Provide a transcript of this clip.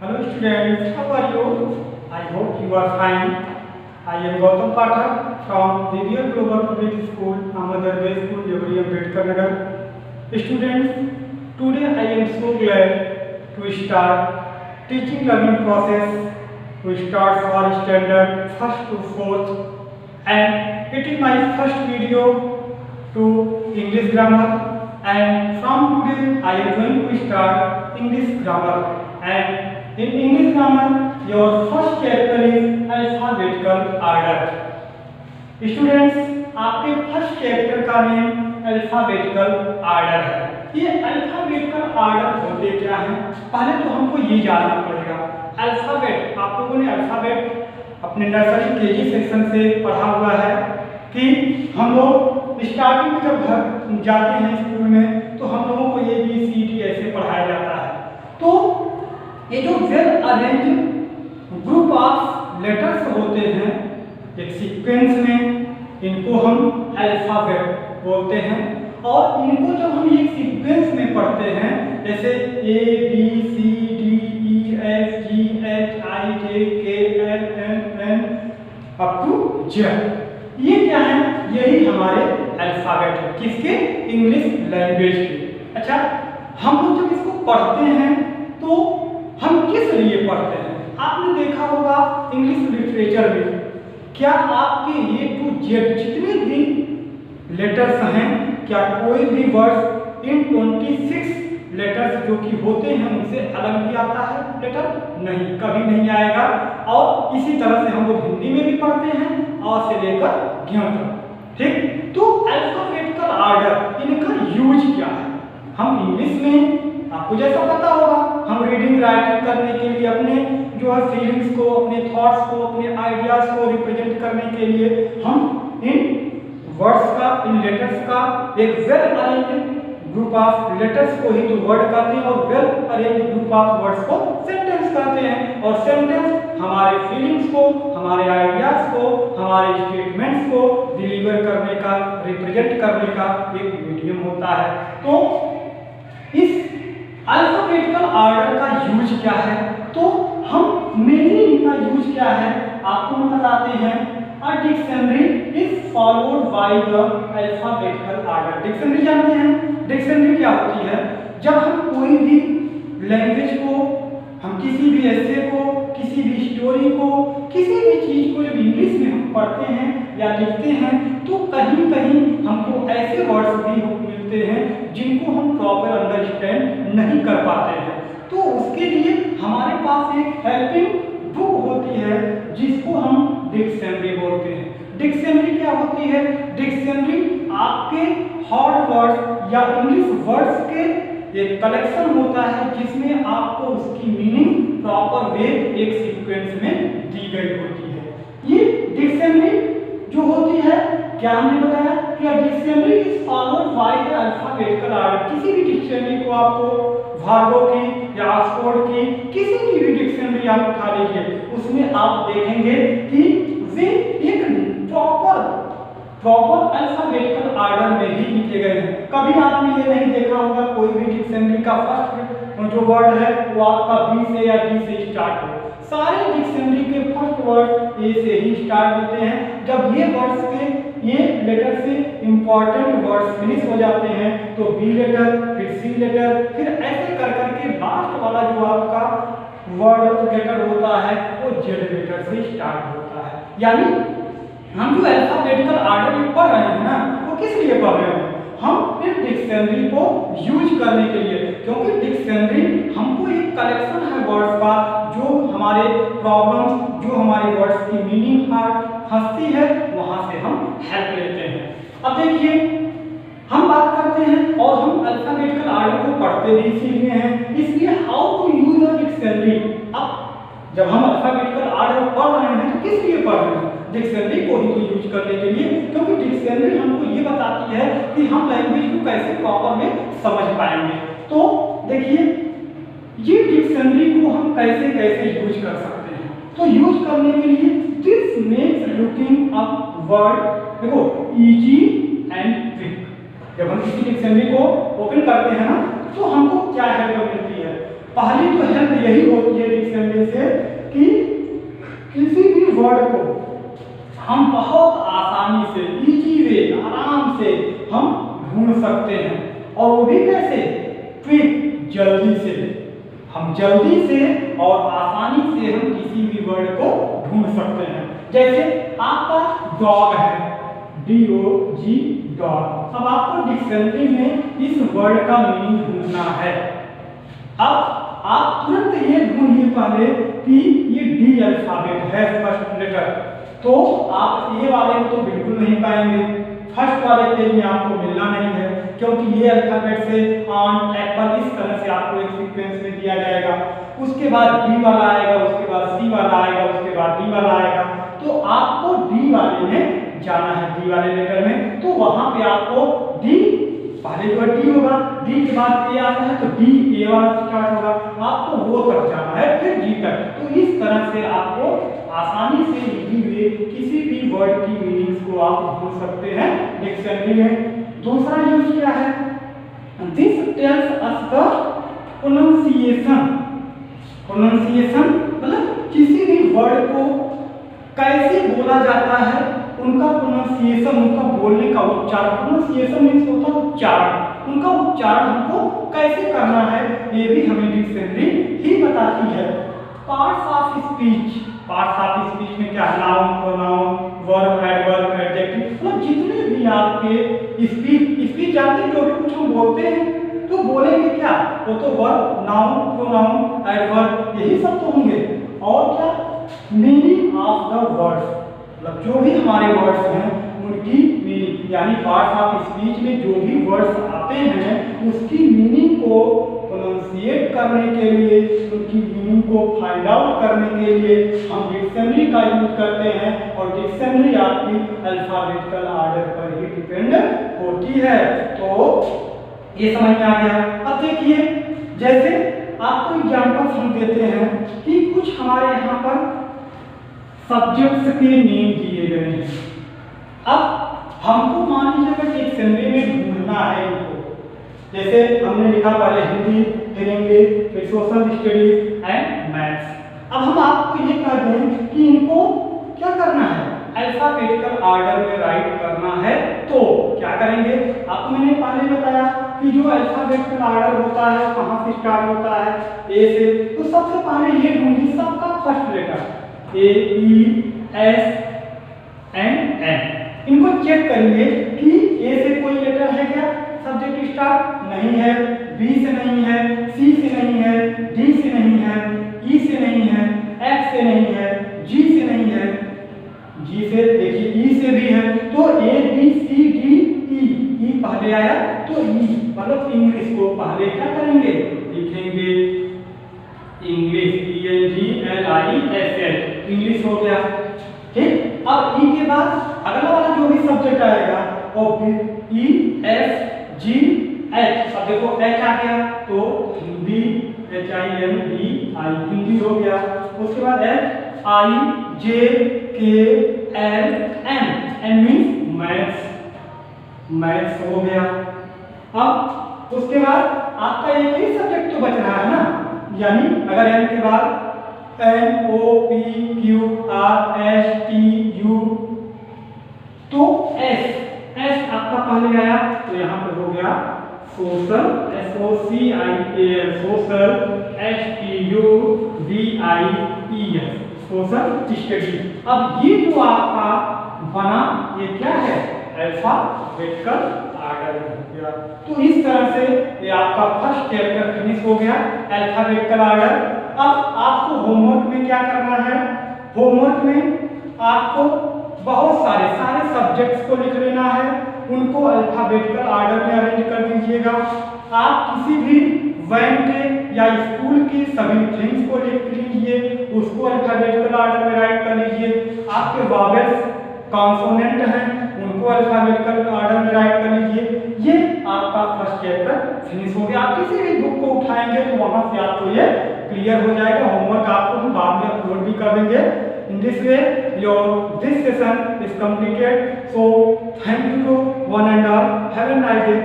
Hello students, how are you? I hope you are fine. I am Gautam Pathak from Divyar Global Public School, Ahmedabad School, Devariya, Ambedkar Nagar. Students, today I am so glad to start teaching learning process to start for standard 1st to 4th, and it is my first video to English grammar, and from today I am going to start English grammar. And in English grammar, your first chapter is alphabetical order. Students, आपके first chapter का name alphabetical order है। ये alphabetical order होते क्या हैं, पहले तो हमको ये जानना पड़ेगा। अल्फाबेट, आप लोगों ने अल्फाबेट अपने नर्सरी केजी सेक्शन से पढ़ा हुआ है कि हम लोग स्टार्टिंग में जब घर जाते हैं स्कूल में तो हम लोगों को ABCD ऐसे पढ़ाया जाता है। तो ये जो well arrange group of letters होते हैं एक सीक्वेंस में, इनको हम अल्फाबेट बोलते हैं। और इनको जब हम एक सीक्वेंस में पढ़ते हैं, जैसे ABCDEFGHIJKLMN अप टू Z, ये क्या है? यही हमारे अल्फाबेट है। किसके? इंग्लिश लैंग्वेज के। अच्छा, हम लोग जब इसको पढ़ते हैं तो हम किस लिए पढ़ते हैं? आपने देखा होगा इंग्लिश लिटरेचर में, क्या आपके A to Z जितने भी लेटर्स हैं, क्या कोई भी वर्ड्स इन 26 लेटर्स जो कि होते हैं उनसे अलग भी आता है लेटर? नहीं, कभी नहीं आएगा। और इसी तरह से हम लोग हिंदी में भी पढ़ते हैं, और से लेकर ज्ञ तक। ठीक, तो अल्फाबेटिकल ऑर्डर, इनका यूज क्या है? हम इंग्लिश में, आपको जैसा पता होगा, हम रीडिंग राइटिंग करने के लिए अपने जो है फीलिंग्स को, अपने थॉट्स को, अपने आइडियाज को रिप्रेजेंट करने के लिए हम इन वर्ड्स का, इन लेटर्स का एक well arrange group of letters को ही तो वर्ड कहते हैं, और well arrange group of words को सेंटेंस कहते हैं। और सेंटेंस हमारे फीलिंग्स को, हमारे आइडियाज को, हमारे स्टेटमेंट्स को डिलीवर करने का, रिप्रेजेंट करने का एक मीडियम होता है। तो इस अल्फाबेटिकल ऑर्डर का यूज क्या है? तो हम मेनली इनका यूज क्या है आपको हम बताते हैं। A dictionary is followed by the alphabetical order. Dictionary जानते हैं? डिक्शनरी क्या होती है? जब हम कोई भी लैंग्वेज को, हम किसी भी एस्से को, किसी भी स्टोरी को, किसी भी चीज को जब इंग्लिश में हम पढ़ते हैं या लिखते हैं, तो कहीं कहीं हमको ऐसे वर्ड्स भी मिलते हैं जिनको हम प्रॉपर अंडरस्टैंड नहीं कर पाते हैं। तो उसके लिए हमारे पास एक हेल्पिंग बुक होती है जिसको हम डिक्शनरी बोलते हैं। डिक्शनरी क्या होती है? डिक्शनरी आपके हार्ड वर्ड्स या इंग्लिश वर्ड्स के एक कलेक्शन होता है जिसमें आपको उसकी मीनिंग प्रॉपर वे एक सीक्वेंस में दी गई होती है। ये डिक्शनरी जो होती है, क्या हमने बताया कि dictionary is followed by the alphabetical order. किसी भी डिक्शनरी को आपको भार्गव की या ऑक्सफोर्ड की किसी की भी डिक्शनरी आप उठा लीजिए, उसमें आप देखेंगे कि वे एक प्रॉपर अल्फाबेटिकल ऑर्डर में ही लिखे गए हैं। कभी आपने ये नहीं देखा होगा कोई भी डिक्शनरी का फर्स्ट जो वर्ड है वो आपका बी से या डी से स्टार्ट हो। सारे डिक्शनरी के फर्स्ट वर्ड ए से ही स्टार्ट होते हैं। जब ये वर्ड्स के, ये लेटर से इंपॉर्टेंट वर्ड्स फिनिश हो जाते हैं तो बी लेटर, फिर सी लेटर, फिर ऐसे कर करके लास्ट वाला जो आपका वर्ड लेटर होता है वो जेड लेटर से स्टार्ट होता है। यानी हम जो अल्फाबेटिकल ऑर्डर में पढ़ रहे हैं ना, वो किस लिए पढ़ रहे हैं? हम इस डिक्शनरी को यूज करने के लिए, क्योंकि डिक्शनरी हमको एक कलेक्शन है वर्ड्स का जो हमारे प्रॉब्लम्स, जो हमारे वर्ड्स की मीनिंग हंसती है, वहां से हम हेल्प लेते हैं। अब देखिए, हम बात करते हैं और हम अल्फाबेटिकल ऑर्डर को पढ़ते भी इसीलिए हैं, इसलिए how to use a dictionary. अब जब हम अल्फाबेटिकल ऑर्डर पढ़ रहे हैं तो किस लिए पढ़ रहे हैं? डिक्शनरी को ही तो यूज करने के लिए, क्योंकि डिक्शनरी हमको ये बताती है कि हम लैंग्वेज को कैसे प्रॉपर में समझ पाएंगे। तो देखिए, ये डिक्शनरी को हम कैसे कैसे यूज कर सकते हैं। तो यूज करने के लिए this makes looking up word, देखो, इजी एंड क्विक। जब हम किसी डिक्शनरी को ओपन करते हैं ना, तो हमको क्या हेल्प मिलती है? पहली तो हेल्प यही होती है डिक्शनरी हम बहुत आसानी से, इजी वे, आराम से हम ढूंढ सकते हैं। और वो भी कैसे? क्विक, जल्दी से। हम जल्दी से और आसानी से हम किसी भी वर्ड को ढूंढ सकते हैं। जैसे आपका डॉग है, DOG, डॉग। अब आपको डिक्शनरी में इस वर्ड का मीनिंग ढूंढना है। अब आप तुरंत ये ढूंढिए पहले कि ये D अल्फाबेट है, फर्स्ट लेटर, तो आप ए वाले को तो बिल्कुल नहीं पाएंगे, फर्स्ट वाले पेज में आपको मिलना नहीं है, क्योंकि ये अल्फाबेट से ऑन एप्पल इस तरह से आपको एक सीक्वेंस में दिया जाएगा। उसके बाद D वाला आएगा, उसके बाद C वाला आएगा, उसके बाद D वाला आएगा। तो आपको D वाले में जाना है, D वाले लेटर में। तो वहां पे आपको D, पहले जो D होगा, D के बाद A आता है तो D A वाला स्टार्ट होगा, आपको वो तक जाना है, फिर G तक। तो इस तरह से आपको आसानी से इजी वे किसी भी वर्ड की मीनिंग्स को आप ढूंढ सकते हैं डिक्शनरी में। दूसरा यूज क्या है? This tells us the pronunciation. Pronunciation मतलब किसी भी वर्ड को कैसे बोला जाता है, उनका प्रोनाउंसिएशन, उनका बोलने का उच्चारण। प्रोनाउंसिएशन मीन्स होता है उच्चारण, उनका उच्चारण हमको कैसे करना है ये भी हमें डिक्शनरी ही बताती है। Parts of speech, parts of speech में क्या है? Noun, pronoun, verb, adverb, adjective, मतलब जितने भी आपके स्पीच जानते हैं, जो भी कुछ हम बोलते हैं तो बोलेंगे क्या? वो तो वर्ब, नाउन, प्रोनाउन, एडवर्ब, यही सब तो होंगे। और क्या? मीनिंग ऑफ द वर्ड्स, मतलब जो भी हमारे वर्ड्स हैं उनकी मीनिंग, यानी पार्ट्स ऑफ स्पीच में जो भी वर्ड्स आते हैं उसकी मीनिंग को प्रोनाउंसिएट करने के लिए, उनकी मीनिंग को फाइंड आउट करने के लिए हम डिक्शनरी का यूज करते हैं। और डिक्शनरी आपकी अल्फाबेटिकल ऑर्डर पर ही डिपेंड होती है। तो ये समझ में आ गया। अब देखिए, जैसे आपको एग्जांपल्स हम देते हैं कि कुछ हमारे यहाँ पर सब्जेक्ट्स के नेम दिए गए हैं। अब हमको मान लीजिए अगर डिक्शनरी में ढूंढना है इनको, जैसे हमने लिखा पहले हिंदी, फिर इंग्लिश, फिर सोशल स्टडीज एंड मैथ्स। अब हम आपको ये कह दें कि इनको क्या करना है? अल्फाबेटिकल ऑर्डर में राइट करना है, तो क्या करेंगे? आपको मैंने पहले बताया कि जो अल्फाबेटिकल ऑर्डर होता है कहाँ से स्टार्ट होता है? ए से। तो सबसे पहले ये ढूंढिए सबका first letter, A, E, S and N। इनको चेक करिए कि A से कोई लेटर है क्या सब्जेक्ट स्टार्ट? नहीं है। B से नहीं है, C से नहीं है, D से नहीं है, E से नहीं है, F से नहीं है, G से नहीं है, G से देखिए E से भी है। तो A, B, C, D, E, E पहले आया तो E मतलब इंग्लिश को पहले क्या करेंगे? लिखेंगे इंग्लिश, ENGLISH, इंग्लिश हो गया। ठीक। अब E के बाद अगला वाला जो भी सब्जेक्ट आएगा वो E, S, G, H। अब देखो H आ गया तो हिंदी, HINDI, हिंदी हो गया। उसके बाद MIJKLM, M means maths, maths हो गया। अब उसके बाद आपका एक ही सब्जेक्ट तो बच रहा है ना, यानी अगर M के बाद NOPQRSTU तो S आपका पहले आया तो यहाँ पे हो गया social, SOCIAL, social, STUDIES, social study. अब ये जो आपका बना ये क्या है? अल्फाबेटिकल ऑर्डर हो गया। तो इस तरह से ये आपका फर्स्ट चैप्टर फिनिश हो गया, अल्फाबेटिकल ऑर्डर। अब आपको होमवर्क में क्या करना है? होमवर्क में आपको बहुत सारे सब्जेक्ट्स को लिख लेना है, उनको अल्फाबेटिकल ऑर्डर में अरेंज कर दीजिएगा। आप किसी भी वैन के या स्कूल की सभी थिंग्स को लिख लीजिए, उसको अल्फाबेटिकल ऑर्डर में राइट कर लीजिए। आपके वॉवेल्स, कॉन्सोनेंट हैं, उनको अल्फाबेटिकल ऑर्डर में राइट कर लीजिए। ये आपका फर्स्ट चैप्टर फिनिश हो गया। आप किसी भी बुक को उठाएंगे तो वहां से आपको ये क्लियर हो जाएगा। होमवर्क आपको हम बाद में अपलोड भी कर देंगे। In this way, this session is completed. So, thank you to one and all. Have a nice day.